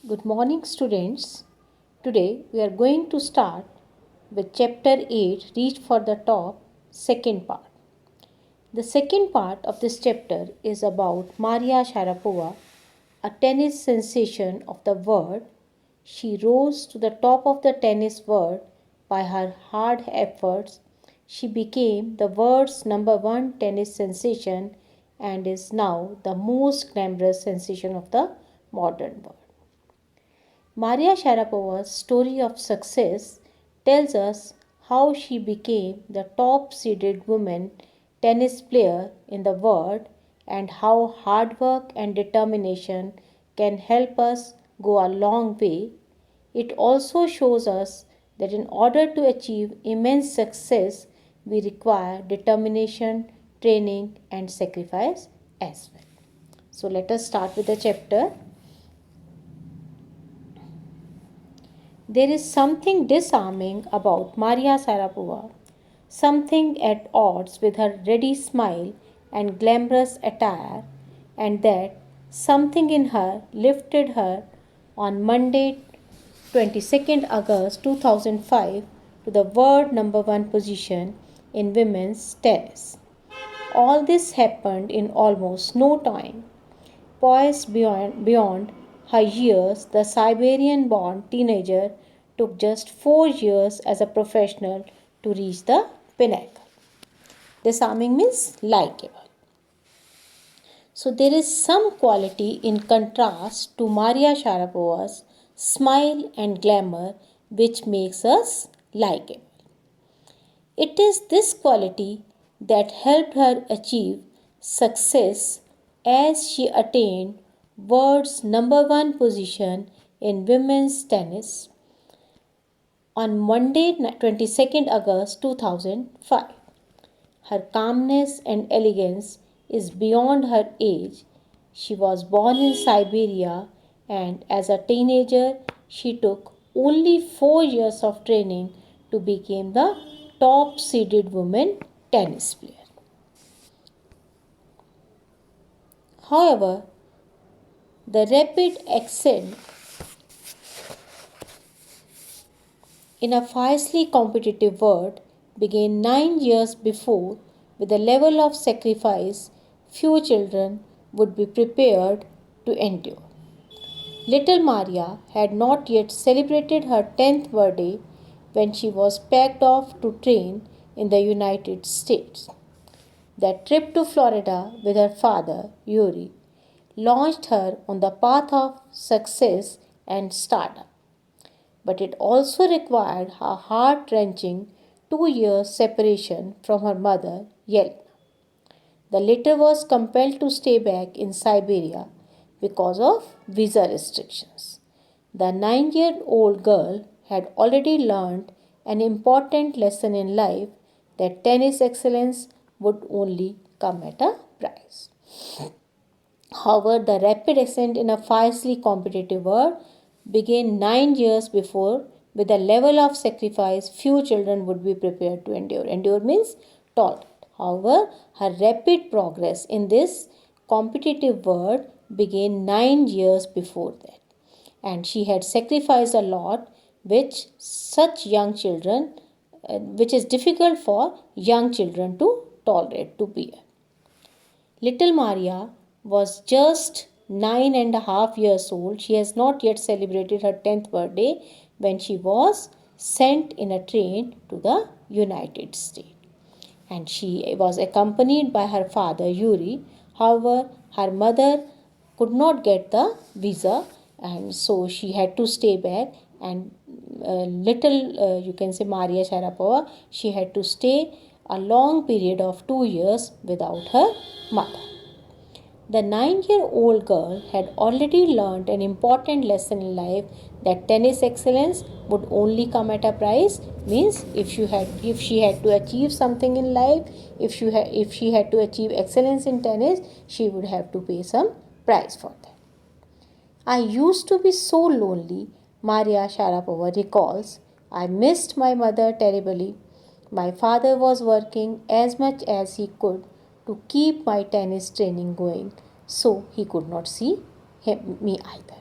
Good morning, students. Today we are going to start with chapter 8 Reach for the Top, second part. The second part of this chapter is about Maria Sharapova, a tennis sensation of the world. She rose to the top of the tennis world by her hard efforts. She became the world's number one tennis sensation and is now the most glamorous sensation of the modern world. Maria Sharapova's story of success tells us how she became the top seeded woman tennis player in the world and how hard work and determination can help us go a long way. It also shows us that in order to achieve immense success, we require determination, training, and sacrifice as well. So, let us start with the chapter. There is something disarming about Maria Sharapova, something at odds with her ready smile and glamorous attire, and that something in her lifted her on Monday, 22nd August 2005, to the world number one position in women's tennis. All this happened in almost no time. Poised beyond her years, the Siberian born teenager took just 4 years as a professional to reach the pinnacle. Disarming means likable. So, there is some quality in contrast to Maria Sharapova's smile and glamour which makes us likable. It is this quality that helped her achieve success as she attained world's number one position in women's tennis on Monday 22nd August 2005. Her calmness and elegance is beyond her age. She was born in Siberia and as a teenager she took only 4 years of training to become the top seeded women tennis player. However, the rapid ascent in a fiercely competitive world began 9 years before with a level of sacrifice few children would be prepared to endure. Little Maria had not yet celebrated her 10th birthday when she was packed off to train in the United States. That trip to Florida with her father, Yuri, launched her on the path of success and stardom. But it also required a heart wrenching 2 year separation from her mother, Yelena. The latter was compelled to stay back in Siberia because of visa restrictions. The 9-year-old girl had already learned an important lesson in life that tennis excellence would only come at a price. However, the rapid ascent in a fiercely competitive world began 9 years before with a level of sacrifice few children would be prepared to endure. Endure means tolerate. However, her rapid progress in this competitive world began 9 years before that. And she had sacrificed a lot which such young children, which is difficult for young children to tolerate, to bear. Little Maria was just 9.5 years old. She has not yet celebrated her 10th birthday when she was sent in a train to the United States. And she was accompanied by her father Yuri. However, her mother could not get the visa and so she had to stay back and you can say Maria Sharapova, she had to stay a long period of 2 years without her mother. The 9-year-old girl had already learned an important lesson in life that tennis excellence would only come at a price. Means if she had to achieve something in life, if she had to achieve excellence in tennis, she would have to pay some price for that. I used to be so lonely, Maria Sharapova recalls. I missed my mother terribly. My father was working as much as he could to keep my tennis training going, so he could not see me either.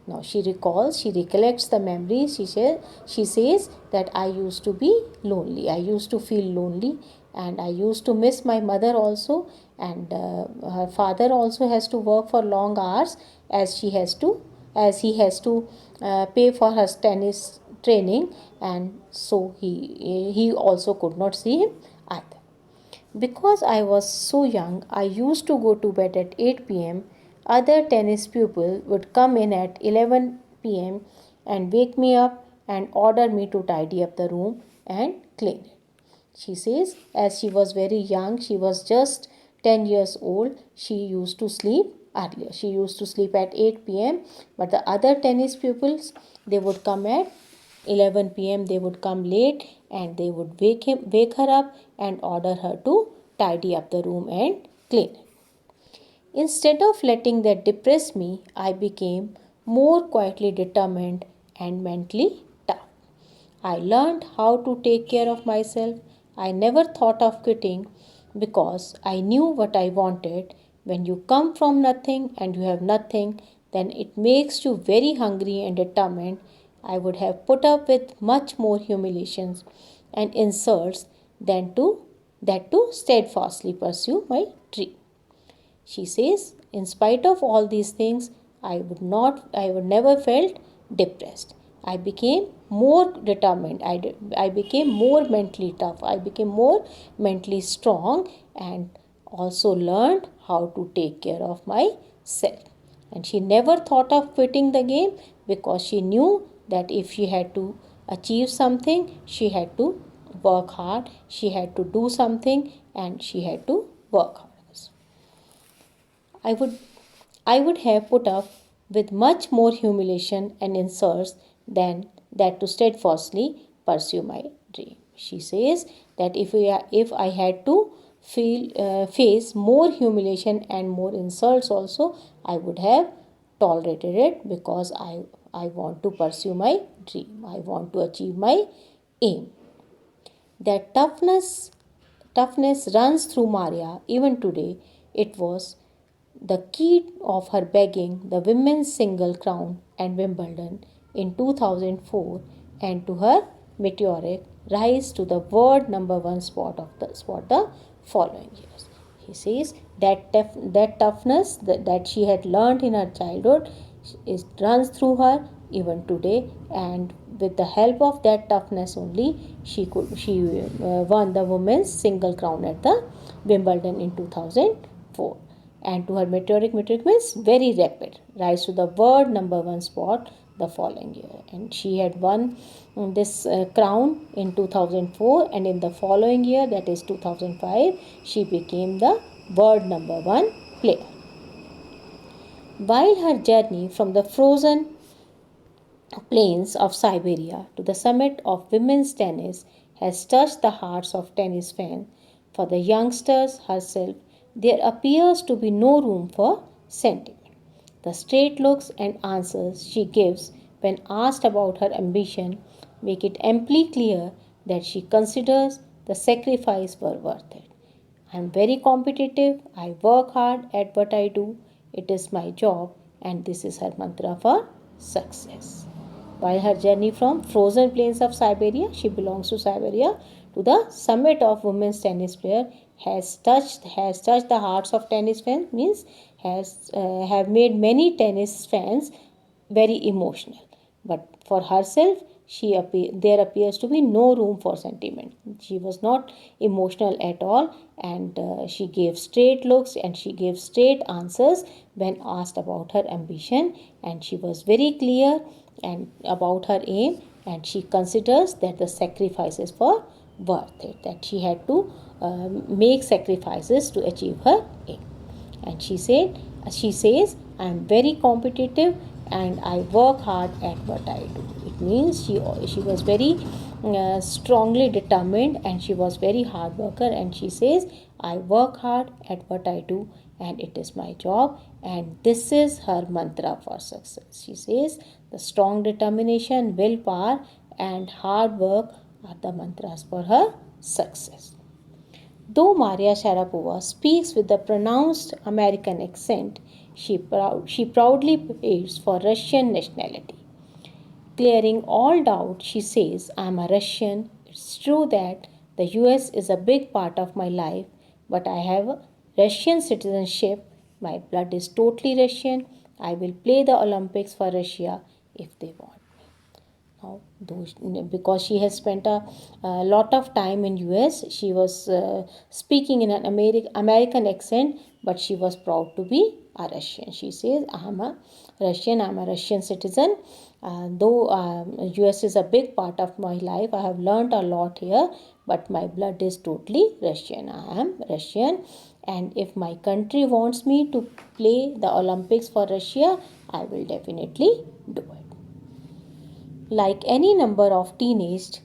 Now she recollects the memories. She says that I used to be lonely. I used to feel lonely, and I used to miss my mother also. And her father also has to work for long hours, as he has to pay for her tennis training, and so he also could not see him either. Because I was so young, I used to go to bed at 8 pm. Other tennis pupils would come in at 11 pm and wake me up and order me to tidy up the room and clean it. She says, as she was very young, she was just 10 years old, she used to sleep earlier. She used to sleep at 8 pm, but the other tennis pupils, they would come at 11 pm. They would come late and they would wake her up and order her to tidy up the room and clean it. Instead of letting that depress me, I became more quietly determined and mentally tough. I learned how to take care of myself. I never thought of quitting because I knew what I wanted. When you come from nothing and you have nothing, then it makes you very hungry and determined. I would have put up with much more humiliations and insults than to steadfastly pursue my dream. She says, in spite of all these things, I would never felt depressed. I became more determined. I became more mentally tough. I became more mentally strong and also learned how to take care of myself. And she never thought of quitting the game because she knew that if she had to achieve something, she had to work hard, she had to do something, and she had to work hard. I would I would have put up with much more humiliation and insults than that to steadfastly pursue my dream. She says that if I had to face more humiliation and more insults also, I would have tolerated it because I want to pursue my dream. I want to achieve my aim. That toughness runs through Maria even today. It was the key of her begging the women's single crown at Wimbledon in 2004 and to her meteoric rise to the world number one spot the following years. He says that toughness that she had learned in her childhood runs through her even today, and with the help of that toughness only she won the women's single crown at the Wimbledon in 2004. And to her meteoric means very rapid rise to the world number one spot the following year. And she had won this crown in 2004, and in the following year, that is 2005, she became the world number one player. While her journey from the frozen plains of Siberia to the summit of women's tennis has touched the hearts of tennis fans, for the youngsters herself, there appears to be no room for sentiment. The straight looks and answers she gives when asked about her ambition make it amply clear that she considers the sacrifice were worth it. I am very competitive, I work hard at what I do, it is my job, and this is her mantra for success. While her journey from frozen plains of Siberia, she belongs to Siberia, to the summit of women's tennis player has touched the hearts of tennis fans, means has have made many tennis fans very emotional. But for herself, there appears to be no room for sentiment. She was not emotional at all, and she gave straight looks and she gave straight answers when asked about her ambition, and she was very clear and about her aim, and she considers that the sacrifices were worth it, that she had to make sacrifices to achieve her aim. And she says, I am very competitive and I work hard at what I do. It means she was very strongly determined and she was very hard worker, and she says, I work hard at what I do and it is my job, and this is her mantra for success. She says the strong determination, willpower and hard work are the mantras for her success. Though Maria Sharapova speaks with a pronounced American accent, She proudly pleads for Russian nationality. Clearing all doubt, she says, I am a Russian. It's true that the US is a big part of my life, but I have Russian citizenship. My blood is totally Russian. I will play the Olympics for Russia if they want. Now, because she has spent a lot of time in US, she was speaking in an American accent, but she was proud to be a Russian. She says, I'm a Russian citizen. Though US is a big part of my life, I have learned a lot here, but my blood is totally Russian. I am Russian, and if my country wants me to play the Olympics for Russia, I will definitely do it. Like any number of teenage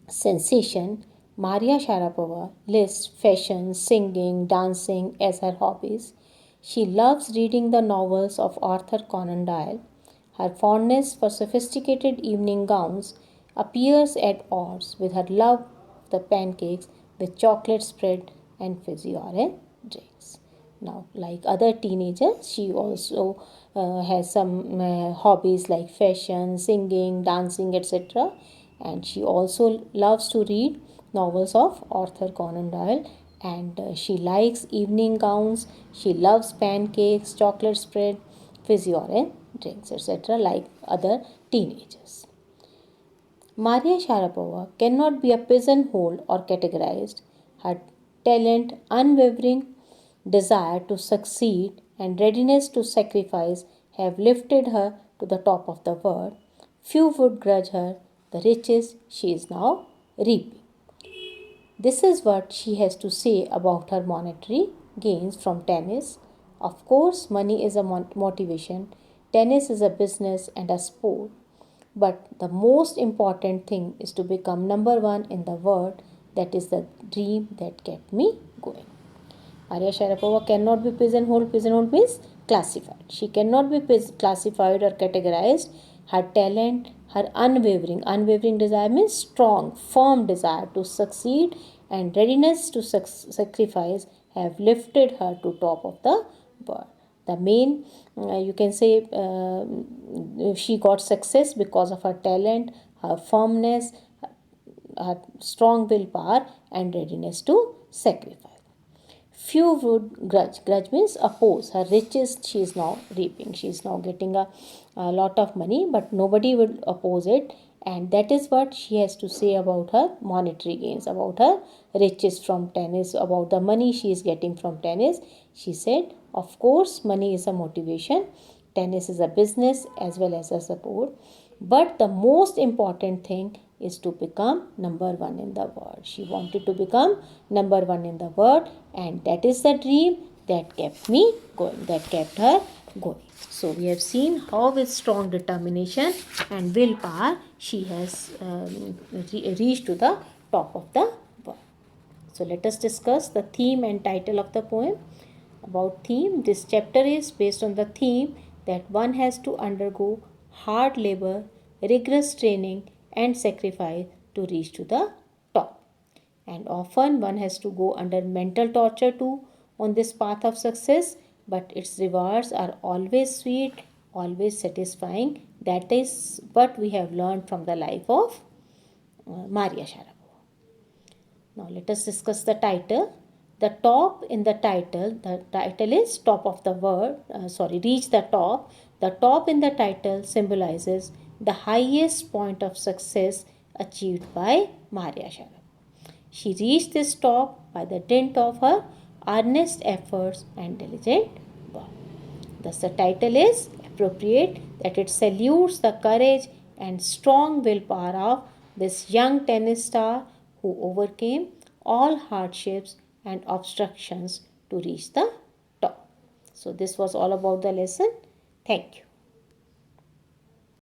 sensation, Maria Sharapova lists fashion, singing, dancing as her hobbies. She loves reading the novels of Arthur Conan Doyle. Her fondness for sophisticated evening gowns appears at odds with her love of the pancakes with chocolate spread and fizzy orange drinks. Now, like other teenagers, she also has some hobbies like fashion, singing, dancing, etc. And she also loves to read novels of Arthur Conan Doyle. And she likes evening gowns. She loves pancakes, chocolate spread, fizzy orange drinks, etc. Like other teenagers. Maria Sharapova cannot be a pigeonholed or categorized. Her talent, unwavering desire to succeed, and readiness to sacrifice have lifted her to the top of the world. Few would grudge her the riches she is now reaping. This is what she has to say about her monetary gains from tennis. Of course, money is a motivation. Tennis is a business and a sport. But the most important thing is to become number one in the world. That is the dream that kept me going. Maria Sharapova cannot be pigeonholed. Pigeonholed means classified. She cannot be classified or categorized. Her talent, her unwavering desire means strong, firm desire to succeed and readiness to sacrifice have lifted her to top of the world. The main, you can say, she got success because of her talent, her firmness, her strong willpower, and readiness to sacrifice. Few would grudge. Grudge means oppose. Her riches she is now reaping. She is now getting a lot of money, but nobody would oppose it. And that is what she has to say about her monetary gains, about her riches from tennis, about the money she is getting from tennis. She said, of course, money is a motivation. Tennis is a business as well as a support. But the most important thing is to become number one in the world. She wanted to become number one in the world, and that is the dream that kept me going, that kept her going. So we have seen how with strong determination and willpower she has reached to the top of the world. So let us discuss the theme and title of the poem. About theme, this chapter is based on the theme that one has to undergo hard labor, rigorous training, and sacrifice to reach to the top. And often one has to go under mental torture too on this path of success, but its rewards are always sweet, always satisfying. That is what we have learned from the life of Maria Sharapova. Now let us discuss the title. The top in the title is top of the world, reach the top. The top in the title symbolizes the highest point of success achieved by Maria Sharapova. She reached this top by the dint of her earnest efforts and diligent work. Thus, the title is appropriate that it salutes the courage and strong willpower of this young tennis star who overcame all hardships and obstructions to reach the top. So, this was all about the lesson. Thank you.